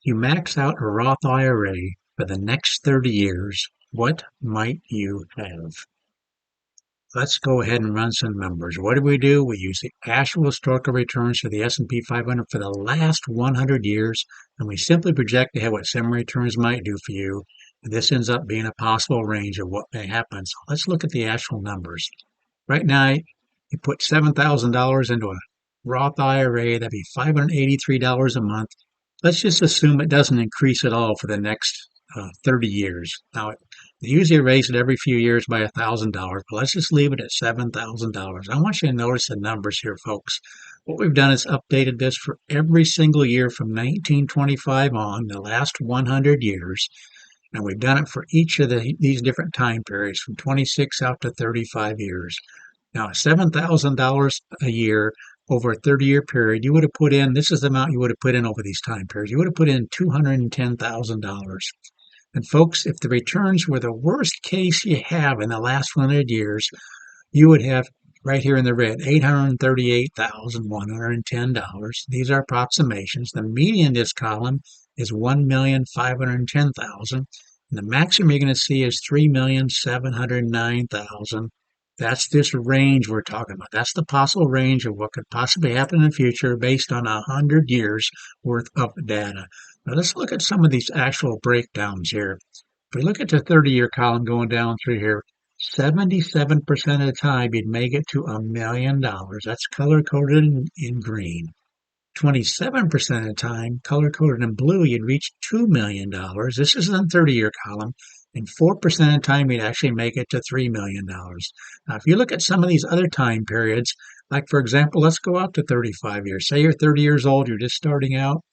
You max out a Roth IRA for the next 30 years. What might you have? Let's go ahead and run some numbers. What do? We use the actual historical returns for the S&P 500 for the last 100 years, and we simply project ahead what similar returns might do for you. And this ends up being a possible range of what may happen. So let's look at the actual numbers. Right now, you put $7,000 into a Roth IRA, that'd be $583 a month. Let's just assume it doesn't increase at all for the next 30 years. Now, they usually raise it every few years by $1,000, but let's just leave it at $7,000. I want you to notice the numbers here, folks. What we've done is updated this for every single year from 1925 on, the last 100 years, and we've done it for each of these different time periods from 26 out to 35 years. Now, $7,000 a year over a 30-year period, you would have put in, this is the amount you would have put in over these time periods, you would have put in $210,000. And folks, if the returns were the worst case you have in the last 100 years, you would have right here in the red, $838,110. These are approximations. The median in this column is $1,510,000. And the maximum you're going to see is $3,709,000. That's this range we're talking about. That's the possible range of what could possibly happen in the future based on 100 years worth of data. Now let's look at some of these actual breakdowns here. If we look at the 30-year column going down through here, 77% of the time you'd make it to $1 million. That's color-coded in green. 27% of the time, color-coded in blue, you'd reach $2 million. This is the 30-year column. And 4% of the time, you'd actually make it to $3 million. Now, if you look at some of these other time periods, like, for example, let's go out to 35 years. Say you're 30 years old, you're just starting out.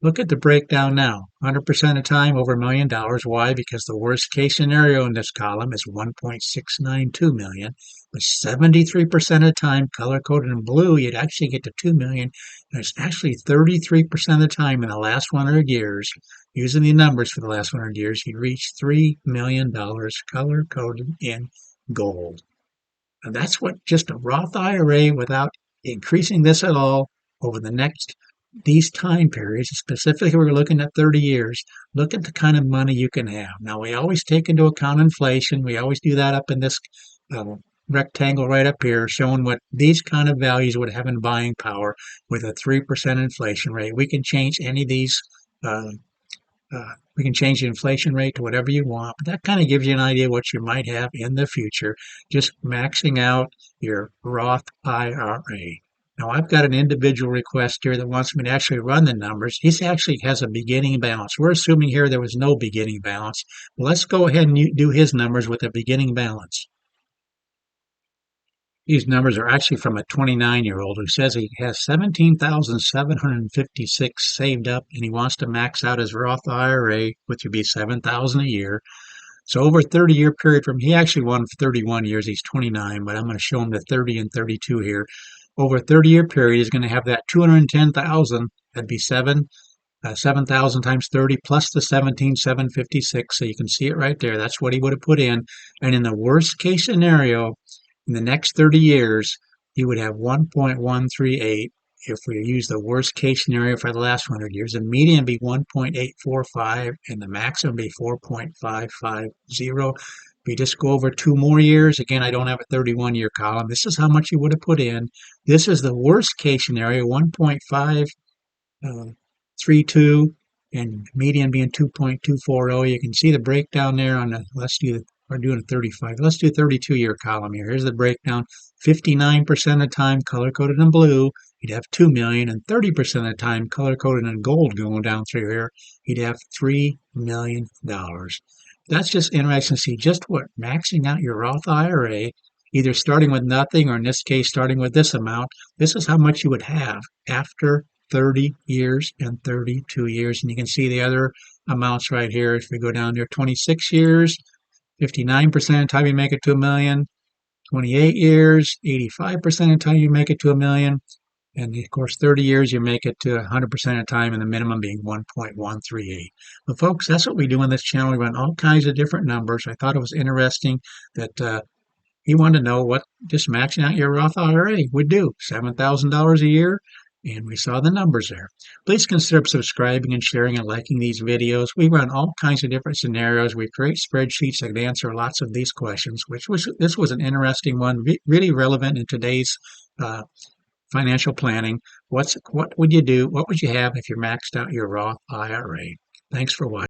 Look at the breakdown now. 100% of the time, over $1 million. Why? Because the worst case scenario in this column is 1.692 million. But 73% of the time, color-coded in blue, you'd actually get to 2 million. And it's actually 33% of the time in the last 100 years, using the numbers for the last 100 years, you'd reach $3 million color-coded in gold. And that's what just a Roth IRA without increasing this at all over the next these time periods, specifically we're looking at 30 years, look at the kind of money you can have. Now, we always take into account inflation. We always do that up in this rectangle right up here, showing what these kind of values would have in buying power with a 3% inflation rate. We can change any of these. We can change the inflation rate to whatever you want, but that kind of gives you an idea what you might have in the future, just maxing out your Roth IRA. Now, I've got an individual request here that wants me to actually run the numbers. He actually has a beginning balance. We're assuming here there was no beginning balance. Well, let's go ahead and do his numbers with a beginning balance. These numbers are actually from a 29-year-old who says he has 17,756 saved up and he wants to max out his Roth IRA, which would be $7,000 a year. So over a 30-year period from, he actually won for 31 years. He's 29, but I'm going to show him the 30 and 32 here. Over a 30-year period, he's going to have that 210,000. That'd be 7,000 times 30 plus the 17,756. So you can see it right there. That's what he would have put in. And in the worst case scenario, in the next 30 years, he would have 1.138. If we use the worst case scenario for the last 100 years, the median would be 1.845 and the maximum would be 4.550. If we just go over 2 more years, again, I don't have a 31-year column. This is how much you would have put in. This is the worst case scenario, 1.532, and median being 2.240. You can see the breakdown there on the, we're doing a 35. Let's do a 32-year column here. Here's the breakdown. 59% of the time color-coded in blue, you'd have 2 million, and 30% of the time color-coded in gold going down through here, you'd have $3 million. That's just interesting to see just what maxing out your Roth IRA, either starting with nothing or in this case starting with this amount, this is how much you would have after 30 years and 32 years. And you can see the other amounts right here. If we go down there, 26 years, 59% of the time you make it to $1 million. 28 years, 85% of the time you make it to $1 million. And of course, 30 years, you make it to 100% of the time, and the minimum being 1.138. But folks, that's what we do on this channel. We run all kinds of different numbers. I thought it was interesting that you wanted to know what just maxing out your Roth IRA would do. $7,000 a year. And we saw the numbers there. Please consider subscribing and sharing and liking these videos. We run all kinds of different scenarios. We create spreadsheets that answer lots of these questions, this was an interesting one, really relevant in today's uh, financial planning. What would you do? What would you have if you maxed out your Roth IRA? Thanks for watching.